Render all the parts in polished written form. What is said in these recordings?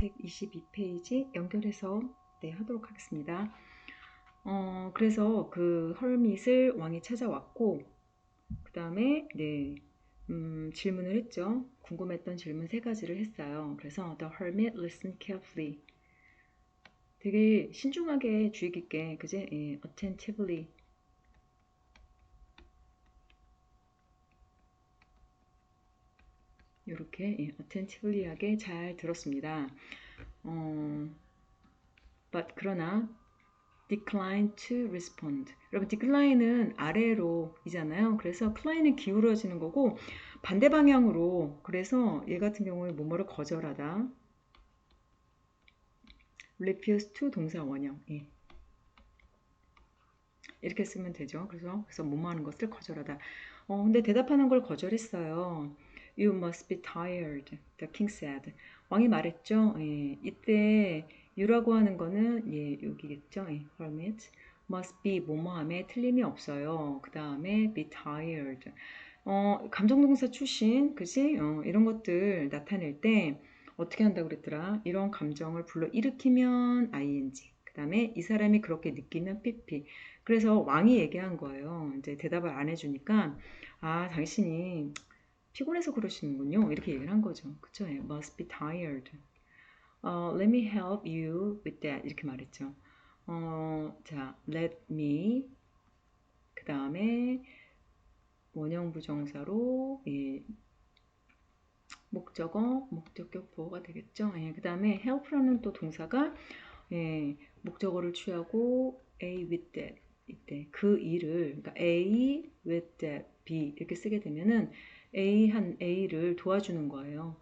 122페이지 연결해서 하도록 하겠습니다. 그래서 그 헐밋을 왕이 찾아왔고 그 다음에 질문을 했죠. 궁금했던 질문 3가지를 했어요. 그래서 The hermit listened carefully. 되게 신중하게 주의 깊게, 그지? attentively. 이렇게 attentively하게 잘 들었습니다. But 그러나 decline to respond. 여러분 decline은 아래로 이잖아요. 그래서 decline은 기울어지는 거고 반대 방향으로. 그래서 얘 같은 경우에 뭐뭐를 거절하다. refuse to 동사 원형. 이렇게 쓰면 되죠. 그래서 뭐뭐 하는 것을 거절하다. 근데 대답하는 걸 거절했어요. You must be tired, the king said. 왕이 말했죠. 이때 you라고 하는 거는 여기겠죠. hermit must be 뭐뭐함에 틀림이 없어요. 그 다음에 be tired. 감정동사 출신, 그지? 이런 것들 나타낼 때 어떻게 한다고 그랬더라? 이런 감정을 불러 일으키면 ing. 그 다음에 이 사람이 그렇게 느끼면 pp. 그래서 왕이 얘기한 거예요. 이제 대답을 안 해주니까 당신이 피곤해서 그러시는군요. 이렇게 얘기를 한 거죠. 그쵸? must be tired. Let me help you with that. 이렇게 말했죠. 자, let me 그 다음에 원형 부정사로 목적어, 목적격 보어가 되겠죠. 그 다음에 help라는 또 동사가 목적어를 취하고 A with that 이때 그 일을 그러니까 A with that B 이렇게 쓰게 되면은 A를 도와주는 거예요.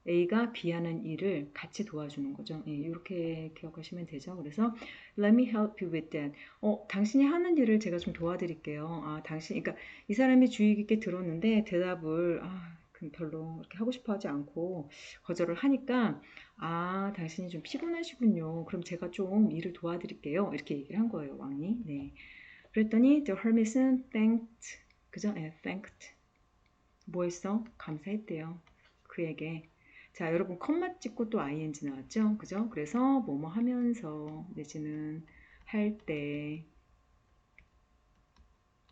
A가 B 하는 일을 같이 도와주는 거죠. 이렇게 기억하시면 되죠. 그래서 Let me help you with that. 당신이 하는 일을 제가 좀 도와드릴게요. 그러니까 이 사람이 주의 깊게 들었는데 대답을 별로 그렇게 하고 싶어 하지 않고 거절을 하니까 당신이 좀 피곤하시군요. 그럼 제가 좀 일을 도와드릴게요. 이렇게 얘기를 한 거예요, 왕이. 그랬더니 the hermit은 thanked. 그죠? thanked. 뭐 했어? 감사했대요. 그에게. 자, 여러분 컴마 찍고 또 ing 나왔죠? 그죠? 그래서 뭐뭐 하면서 내지는 할 때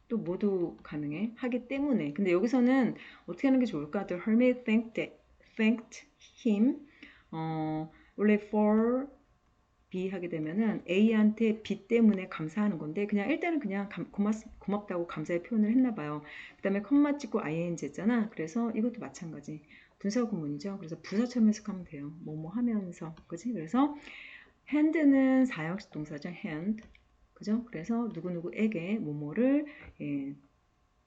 또 모두 가능해. 하기 때문에. 근데 여기서는 어떻게 하는 게 좋을까? The hermit thanked him. 원래 for B 하게 되면은 A한테 B 때문에 감사하는 건데 그냥 일단은 그냥 고맙다고 감사의 표현을 했나 봐요. 그 다음에 컴마 찍고 ing 했잖아. 그래서 이것도 마찬가지. 분사 구문이죠. 그래서 부사처럼 해석하면 돼요. 뭐뭐 하면서. 그지? 그래서 hand는 사형식 동사죠. hand. 그죠? 그래서 누구누구에게 뭐뭐를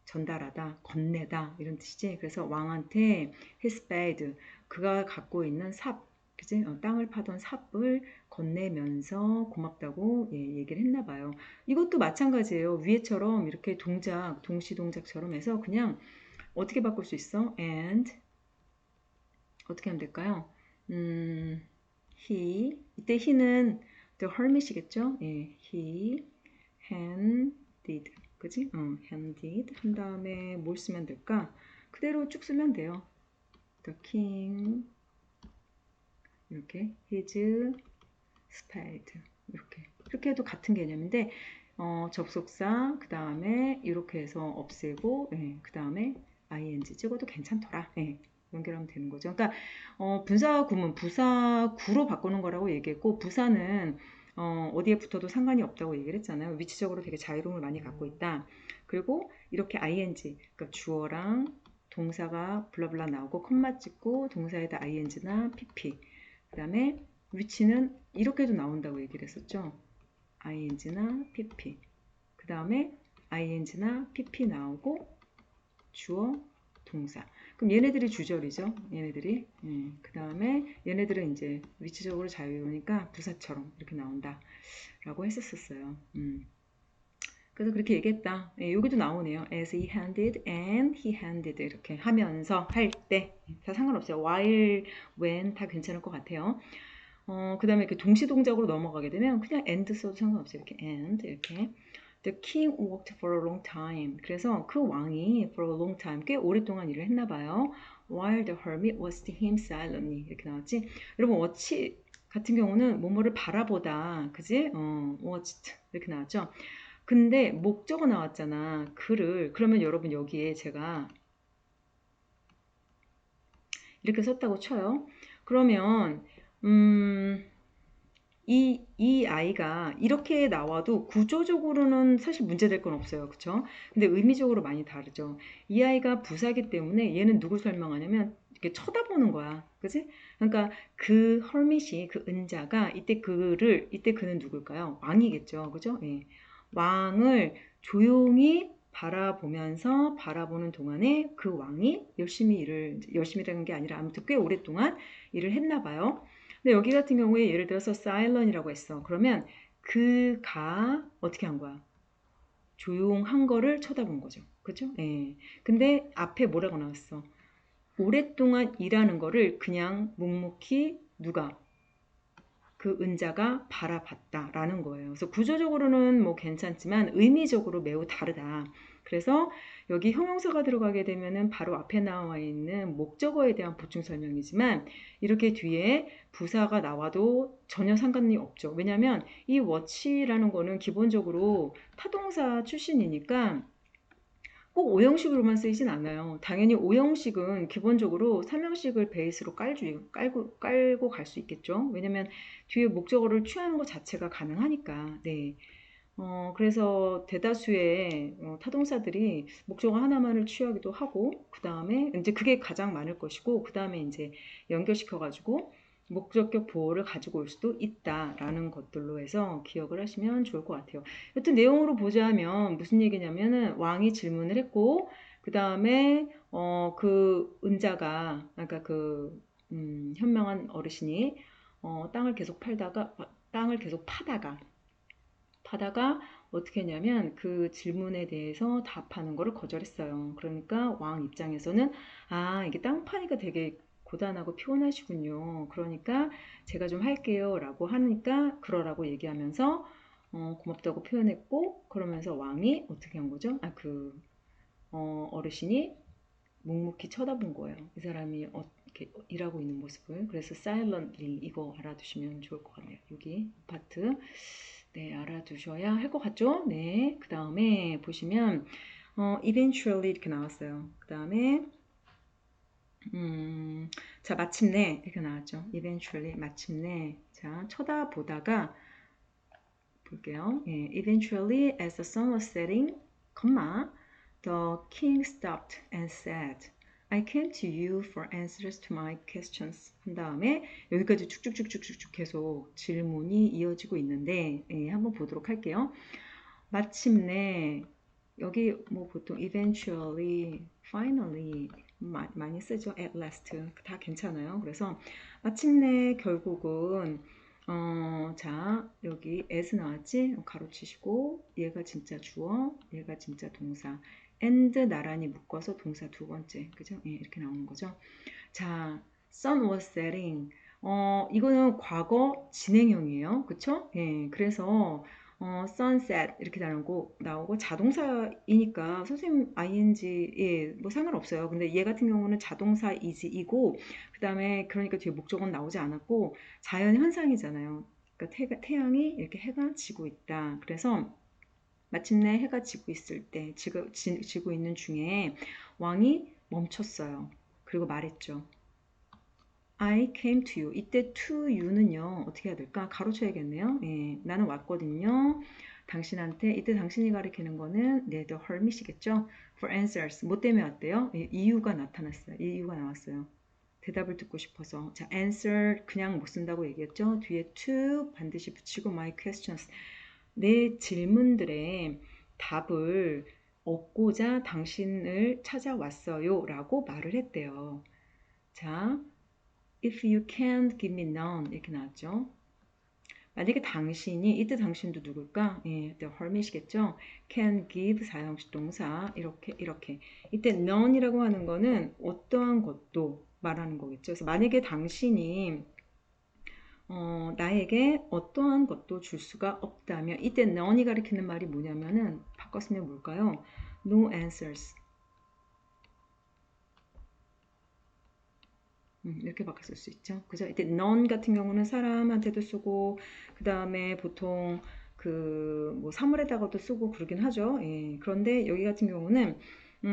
전달하다, 건네다 이런 뜻이지. 그래서 왕한테 his bed 그가 갖고 있는 삽, 그지? 땅을 파던 삽을 건네면서 고맙다고 얘기를 했나 봐요. 이것도 마찬가지예요. 위에처럼 이렇게 동작, 동시 동작처럼 해서 그냥 어떻게 바꿀 수 있어? and 어떻게 하면 될까요? he 이때 he는 the hermit이겠죠? he handed 그지? handed 한 다음에 뭘 쓰면 될까? 그대로 쭉 쓰면 돼요. The king 이렇게 his spade 이렇게 해도 같은 개념인데 접속사 그 다음에 이렇게 해서 없애고 그 다음에 ing 찍어도 괜찮더라. 연결하면 되는 거죠. 그러니까 분사 구문 부사구로 바꾸는 거라고 얘기했고 부사는 어디에 붙어도 상관이 없다고 얘기를 했잖아요. 위치적으로 되게 자유로움을 많이 갖고 있다. 그리고 이렇게 ing, 그러니까 주어랑 동사가 블라블라 나오고 컴마 찍고 동사에다 ing나 pp. 그 다음에 위치는 이렇게도 나온다고 얘기를 했었죠. ing나 pp. 그 다음에 ing나 pp 나오고 주어, 동사. 그럼 얘네들이 주절이죠. 얘네들이. 그 다음에 얘네들은 이제 위치적으로 자유로우니까 부사처럼 이렇게 나온다. 라고 했었어요. 그래서 그렇게 얘기했다. 여기도 나오네요. As he handed and he handed 이렇게 하면서 할 때 다 상관없어요. while, when 다 괜찮을 것 같아요. 그 다음에 이렇게 동시 동작으로 넘어가게 되면 그냥 and 써도 상관없어요. 이렇게 and 이렇게. The king worked for a long time. 그래서 그 왕이 for a long time, 꽤 오랫동안 일을 했나 봐요. While the hermit watched him silently. 이렇게 나왔지? 여러분, watch 같은 경우는 뭐뭐를 바라보다, 그지? watched 이렇게 나왔죠? 근데 목적어 나왔잖아. 그를. 그러면 여러분 여기에 제가 이렇게 썼다고 쳐요. 그러면 이 아이가 이렇게 나와도 구조적으로는 사실 문제될 건 없어요. 그쵸? 근데 의미적으로 많이 다르죠. 이 아이가 부사기 때문에 얘는 누굴 설명하냐면 이렇게 쳐다보는 거야. 그지? 그러니까 그 헐밋이 그 은자가 이때 그는 누굴까요? 왕이겠죠. 그죠? 예. 왕을 조용히 바라보면서 바라보는 동안에 그 왕이 열심히라는 게 아니라 아무튼 꽤 오랫동안 일을 했나 봐요. 근데 여기 같은 경우에 예를 들어서 silent이라고 했어. 그러면 그가 어떻게 한 거야? 조용한 거를 쳐다본 거죠. 그죠? 예. 근데 앞에 뭐라고 나왔어? 오랫동안 일하는 거를 그냥 묵묵히 누가? 그 은자가 바라봤다라는 거예요. 그래서 구조적으로는 뭐 괜찮지만 의미적으로 매우 다르다. 그래서 여기 형용사가 들어가게 되면은 바로 앞에 나와 있는 목적어에 대한 보충 설명이지만 이렇게 뒤에 부사가 나와도 전혀 상관이 없죠. 왜냐하면 이 watch라는 거는 기본적으로 타동사 출신이니까 꼭 오형식으로만 쓰이진 않아요. 당연히 오형식은 기본적으로 삼형식을 베이스로 깔고 갈 수 있겠죠. 왜냐면 뒤에 목적어를 취하는 것 자체가 가능하니까. 네. 그래서 대다수의 타동사들이 목적어 하나만을 취하기도 하고, 그 다음에 이제 그게 가장 많을 것이고, 그 다음에 이제 연결시켜가지고 목적격 보호를 가지고 올 수도 있다라는 것들로 해서 기억을 하시면 좋을 것 같아요. 여튼 내용으로 보자면 무슨 얘기냐면은 왕이 질문을 했고, 그 다음에 그 은자가, 그러니까 그 현명한 어르신이 땅을 계속 파다가 어떻게 했냐면 그 질문에 대해서 답하는 거를 거절했어요. 그러니까 왕 입장에서는 이게 땅 파니까 되게 고단하고 피곤하시군요. 그러니까 제가 좀 할게요 라고 하니까 그러라고 얘기하면서 고맙다고 표현했고 그러면서 왕이 어떻게 한 거죠? 어르신이 묵묵히 쳐다본 거예요. 이 사람이 이렇게 일하고 있는 모습을. 그래서 silently 이거 알아두시면 좋을 것 같네요. 여기 파트. 네, 알아두셔야 할 것 같죠? 네. 그 다음에 보시면 eventually 이렇게 나왔어요. 그 다음에 자, 마침내 이렇게 나왔죠. eventually 마침내. 자, 쳐다보다가 볼게요. 예, eventually as the sun was setting, the king stopped and said, I came to you for answers to my questions. 한 다음에 여기까지 쭉쭉쭉쭉쭉 계속 질문이 이어지고 있는데 한번 보도록 할게요. 마침내 여기 뭐 보통 eventually, finally 많이 쓰죠. at last 다 괜찮아요. 그래서 마침내 결국은 자 여기 as 나왔지? 가로치시고 얘가 진짜 주어, 얘가 진짜 동사 and 나란히 묶어서 동사 두 번째 그죠? 예, 이렇게 나오는 거죠. 자, sun was setting. 이거는 과거 진행형이에요. 그쵸? 예, 그래서 sunset 이렇게 나오고 자동사이니까 선생님 ing 예, 뭐 상관없어요. 근데 얘 같은 경우는 자동사 is이고 그 다음에 그러니까 뒤에 목적어는 나오지 않았고 자연 현상이잖아요. 그러니까 태양이 이렇게 해가 지고 있다. 그래서 마침내 해가 지고 있을 때 지고 있는 중에 왕이 멈췄어요. 그리고 말했죠. I came to you. 이때 to you는요. 어떻게 해야 될까? 가로쳐야겠네요. 예, 나는 왔거든요. 당신한테 이때 당신이 가리키는 거는 the hermit이겠죠. For answers. 뭐 때문에 왔대요? 예, 이유가 나타났어요. 이유가 나왔어요. 대답을 듣고 싶어서. 자, answer 그냥 못 쓴다고 얘기했죠. 뒤에 to 반드시 붙이고 my questions. 내 질문들의 답을 얻고자 당신을 찾아왔어요. 라고 말을 했대요. 자, if you can't give me none 이렇게 나왔죠. 만약에 당신이 이때 당신도 누굴까? 예, the hermit이겠죠. can give 사용식 동사 이렇게 이때 none이라고 하는 거는 어떠한 것도 말하는 거겠죠. 그래서 만약에 당신이 나에게 어떠한 것도 줄 수가 없다면 이때 none이 가리키는 말이 뭐냐면은 바꿨으면 뭘까요? No answers. 이렇게 바꿨을 수 있죠. 그죠? 이때 none 같은 경우는 사람한테도 쓰고 그 다음에 보통 그 뭐 사물에다가도 쓰고 그러긴 하죠. 예. 그런데 여기 같은 경우는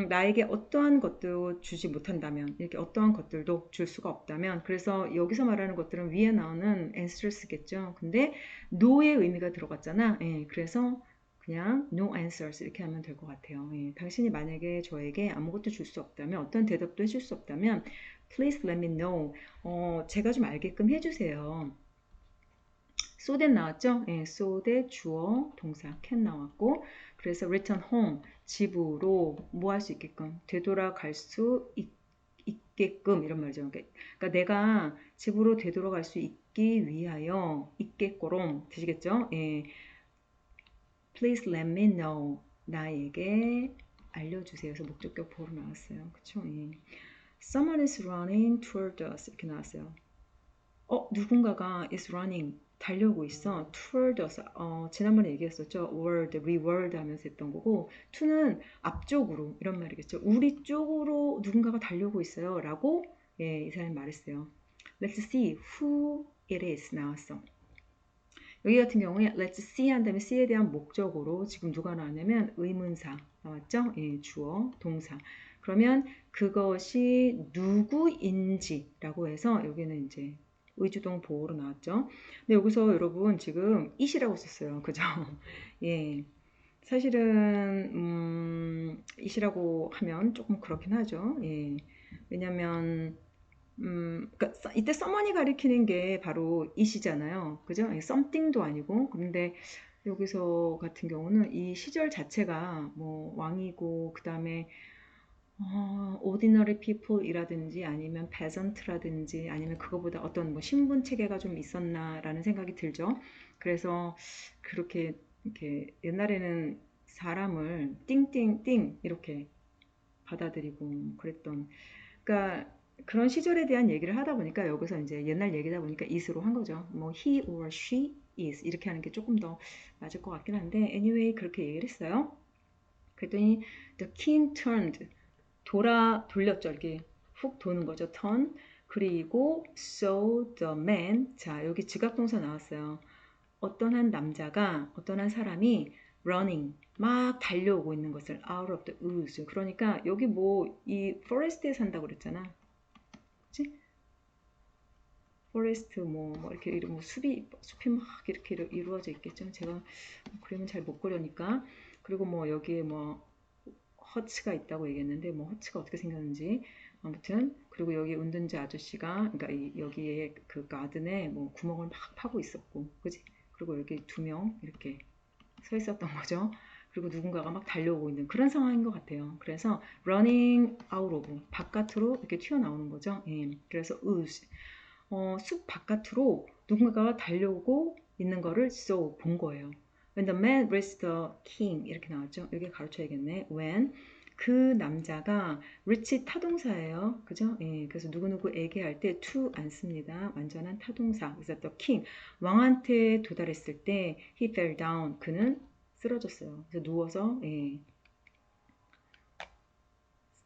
나에게 어떠한 것도 주지 못한다면 이렇게 어떠한 것들도 줄 수가 없다면 그래서 여기서 말하는 것들은 위에 나오는 answers겠죠. 근데 no의 의미가 들어갔잖아. 예. 그래서 그냥 no answers 이렇게 하면 될 것 같아요. 예. 당신이 만약에 저에게 아무것도 줄 수 없다면 어떤 대답도 해줄 수 없다면 Please let me know. 제가 좀 알게끔 해주세요. so that 나왔죠? 예, so that 주어 동사 can 나왔고 그래서 return home 집으로 뭐 할 수 있게끔 되돌아갈 수 있게끔 이런 말이죠. 그러니까 내가 집으로 되돌아갈 수 있기 위하여 있게끔 되시겠죠? 예, please let me know 나에게 알려주세요. 그래서 목적격 보로 나왔어요. 그쵸? 예. Someone is running toward us 이렇게 나왔어요. 누군가가 is running 달려오고 있어. toward us. 지난번에 얘기했었죠. word, reword 하면서 했던 거고 to는 앞쪽으로 이런 말이겠죠. 우리 쪽으로 누군가가 달려오고 있어요. 라고 예, 이 사람이 말했어요. Let's see who it is 나왔어. 여기 같은 경우에 let's see 한 다음에 see에 대한 목적으로 지금 누가 나왔냐면 의문사 나왔죠? 예, 주어, 동사. 그러면 그것이 누구인지라고 해서 여기는 이제 의주동 보호로 나왔죠. 근데 여기서 여러분 지금 it이라고 썼어요. 그죠? 예. 사실은 it이라고 하면 조금 그렇긴 하죠. 예. 왜냐면 그러니까 이때 someone이 가리키는 게 바로 it이잖아요. 그죠? something도 아니고. 근데 여기서 같은 경우는 이 시절 자체가 뭐 왕이고 그 다음에 ordinary people이라든지 아니면 peasant라든지 아니면 그거보다 어떤 뭐 신분 체계가 좀 있었나라는 생각이 들죠. 그래서 그렇게 이렇게 옛날에는 사람을 띵띵띵 이렇게 받아들이고 그랬던 그러니까 그런 시절에 대한 얘기를 하다 보니까 여기서 이제 옛날 얘기다 보니까 is로 한 거죠. 뭐 he or she is 이렇게 하는 게 조금 더 맞을 것 같긴 한데 anyway 그렇게 얘기를 했어요. 그랬더니 the king turned 돌렸죠. 이렇게 훅 도는 거죠. turn. 그리고 so the man 자 여기 지각동사 나왔어요. 어떤 한 남자가 어떤 한 사람이 running 막 달려오고 있는 것을 out of the woods 그러니까 여기 뭐 이 forest에 산다고 그랬잖아. 그치? 포레스트 뭐 이렇게 뭐 숲이 막 이렇게 이루어져 있겠죠. 제가 그림은 잘 못 그려니까 그리고 뭐 여기에 뭐 허츠가 있다고 얘기했는데 뭐 허츠가 어떻게 생겼는지 아무튼 그리고 여기 운전자 아저씨가 그러니까 여기에 그 가든에 뭐 구멍을 막 파고 있었고 그지? 그리고 여기 두 명 이렇게 서 있었던 거죠. 그리고 누군가가 막 달려오고 있는 그런 상황인 것 같아요. 그래서 running out of 바깥으로 이렇게 튀어나오는 거죠. 예. 그래서 ooze 숲 바깥으로 누군가가 달려오고 있는 거를 so 본 거예요. When the man reached the king 이렇게 나왔죠. 여기 가르쳐야겠네. When 그 남자가 reach 타동사예요. 그죠? 예, 그래서 누구누구에게 할 때 to 안 씁니다. 완전한 타동사. 그래서 the king 왕한테 도달했을 때 he fell down 그는 쓰러졌어요. 그래서 누워서 예,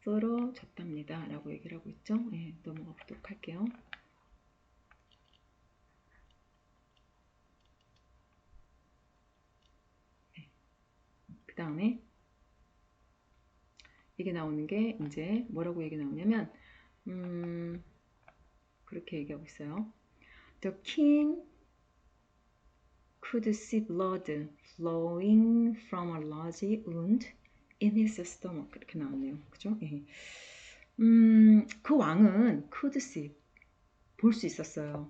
쓰러졌답니다. 라고 얘기를 하고 있죠. 예, 넘어가 보도록 할게요. 그 다음에 이게 나오는 게 이제 뭐라고 얘기 나오냐면 그렇게 얘기하고 있어요. The king could see blood flowing from a large wound in his stomach 이렇게 나왔네요. 그죠? 예. 그 왕은 could see 볼 수 있었어요.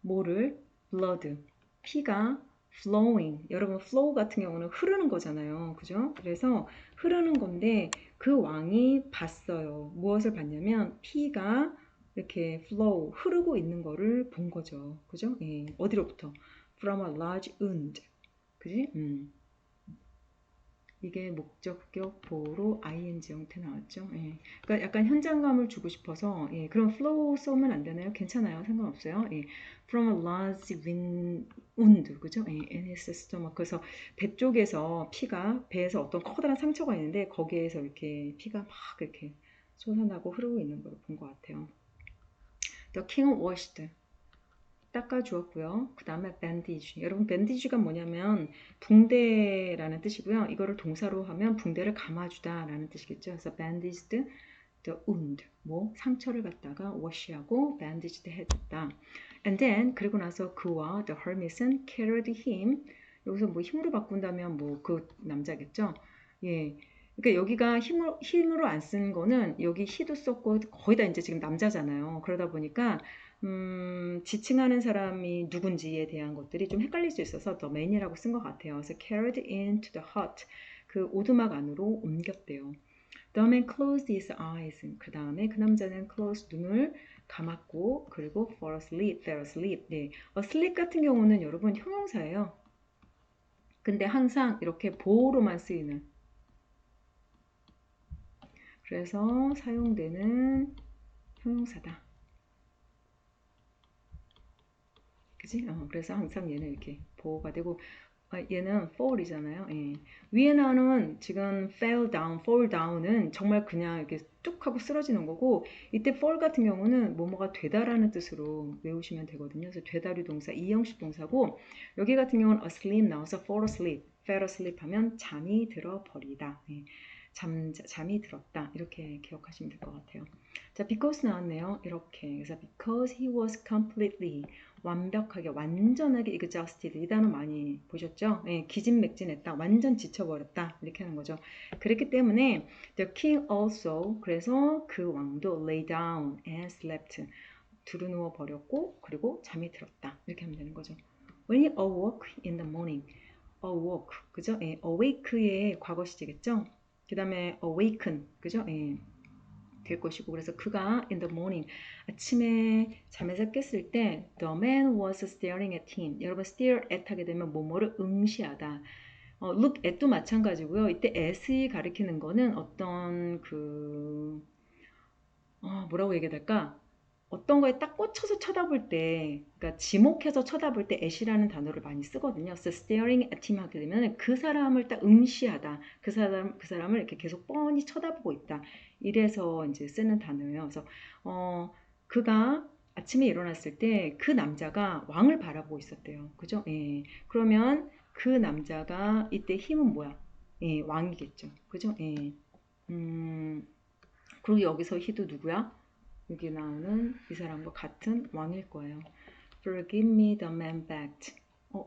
뭐를? blood 피가 flowing 여러분 flow 같은 경우는 흐르는 거잖아요. 그죠? 그래서 흐르는 건데 그 왕이 봤어요. 무엇을 봤냐면 피가 이렇게 flow 흐르고 있는 거를 본 거죠. 그죠? 예. 어디로부터? from a large wound. 그지? 이게 목적격 보호로 ing 형태 나왔죠. 예. 그러니까 약간 현장감을 주고 싶어서 예. 그럼 flow 쏘면 안 되나요? 괜찮아요. 상관없어요. 예. From a large wound, 그죠? 예. in his stomach. 그래서 배 쪽에서 피가 배에서 어떤 커다란 상처가 있는데 거기에서 이렇게 피가 막 이렇게 솟아나고 흐르고 있는 걸 본 것 같아요. The king washed. 닦아주었고요. 그 다음에 bandage. 여러분 bandage가 뭐냐면 붕대라는 뜻이고요. 이거를 동사로 하면 붕대를 감아주다 라는 뜻이겠죠. 그래서 bandaged the wound. 뭐 상처를 갖다가 wash하고 bandaged 해줬다. And then 그리고 나서 그와 the hermit은 carried him. 여기서 뭐 힘으로 바꾼다면 뭐 그 남자겠죠. 예. 그러니까 여기가 힘으로 안 쓴 거는 여기 he도 썼고 거의 다 이제 지금 남자잖아요. 그러다 보니까 지칭하는 사람이 누군지에 대한 것들이 좀 헷갈릴 수 있어서 the man이라고 쓴 것 같아요. 그래서 carried into the hut. 그 오두막 안으로 옮겼대요. The man closed his eyes. 그 다음에 그 남자는 closed 눈을 감았고 그리고 fell asleep. 네. asleep 같은 경우는 여러분 형용사예요. 근데 항상 이렇게 보호로만 쓰이는 그래서 사용되는 형용사다. 그지? 그래서 항상 얘는 이렇게 보호가 되고 얘는 fall이잖아요. 예. 위에 나오는 지금 fall down은 정말 그냥 이렇게 뚝 하고 쓰러지는 거고 이때 fall 같은 경우는 뭐뭐가 되다라는 뜻으로 외우시면 되거든요. 그래서 되다류 동사, 이형식 동사고 여기 같은 경우는 asleep 나와서 fell asleep 하면 잠이 들어버리다. 예. 잠이 들었다. 이렇게 기억하시면 될 것 같아요. 자, because 나왔네요. 이렇게. 그래서 because he was completely 완벽하게 완전하게 exhausted 이 단어 많이 보셨죠? 예, 기진맥진했다. 완전 지쳐버렸다. 이렇게 하는 거죠. 그렇기 때문에 the king also 그래서 그 왕도 lay down and slept 두루누워 버렸고 그리고 잠이 들었다. 이렇게 하면 되는 거죠. When he awoke in the morning awoke 그죠? 예, awake의 과거 시제겠죠? 그 다음에 awaken 그죠? 예. 될 것이고 그래서 그가 in the morning 아침에 잠에서 깼을 때 the man was staring at him. 여러분 stare at 하게 되면 뭐뭐를 응시하다. look at도 마찬가지고요. 이때 at이 가리키는 거는 어떤 그 뭐라고 얘기해야 될까? 어떤 거에 딱 꽂혀서 쳐다볼 때, 그러니까 지목해서 쳐다볼 때 at이라는 단어를 많이 쓰거든요. 그래서 staring at him 하게 되면 그 사람을 딱 응시하다. 그 사람을 이렇게 계속 뻔히 쳐다보고 있다. 이래서 이제 쓰는 단어예요. 그래서 그가 아침에 일어났을 때 그 남자가 왕을 바라보고 있었대요. 그죠? 예. 그러면 그 남자가 이때 힘은 뭐야? 예, 왕이겠죠. 그죠? 예. 그리고 여기서 희도 누구야? 여기 나오는 이 사람과 같은 왕일 거예요. Forgive me the man begged.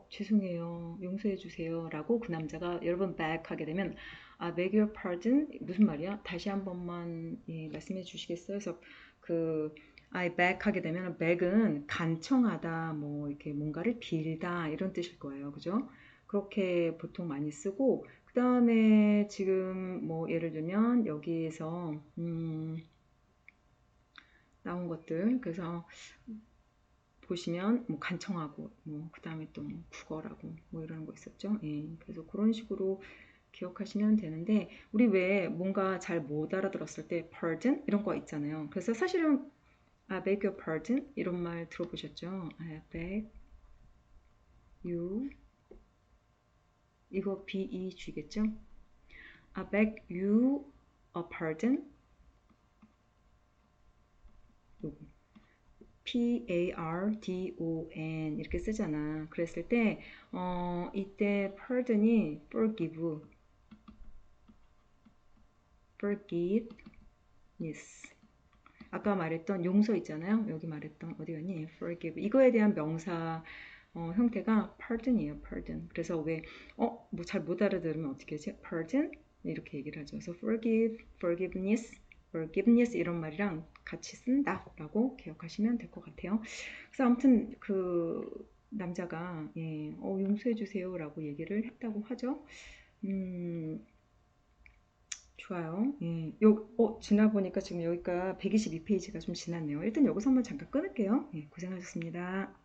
죄송해요. 용서해 주세요. 라고 그 남자가 여러 번 beg 하게 되면 beg your pardon? 무슨 말이야? 다시 한 번만 말씀해 주시겠어요? 그래서 그 I beg 하게 되면 beg은 간청하다, 뭐 이렇게 뭔가를 빌다 이런 뜻일 거예요. 그죠? 그렇게 보통 많이 쓰고 그 다음에 지금 뭐 예를 들면 여기에서 나온 것들 그래서 보시면 뭐 간청하고 뭐 그다음에 또 뭐 국어라고 뭐 이런 거 있었죠. 예. 그래서 그런 식으로 기억하시면 되는데 우리 왜 뭔가 잘 못 알아들었을 때 pardon 이런 거 있잖아요. 그래서 사실은 beg your pardon 이런 말 들어보셨죠? I beg you 이거 BEG겠죠? I beg you a pardon 요거 pardon 이렇게 쓰잖아. 그랬을 때 이때 pardon이 forgiveness 아까 말했던 용서 있잖아요. 여기 말했던 어디 갔니? forgive 이거에 대한 명사 형태가 pardon이에요. pardon. 그래서 왜 뭐 잘 못 알아들으면 어떻게 하지? pardon 이렇게 얘기를 하죠. 그래서 forgiveness 이런 말이랑 같이 쓴다라고 기억하시면 될 것 같아요. 그래서 아무튼 그 남자가 용서해 주세요라고 얘기를 했다고 하죠. 좋아요. 예. 지나 보니까 지금 여기가 122페이지가 좀 지났네요. 일단 여기서 한번 잠깐 끊을게요. 고생하셨습니다.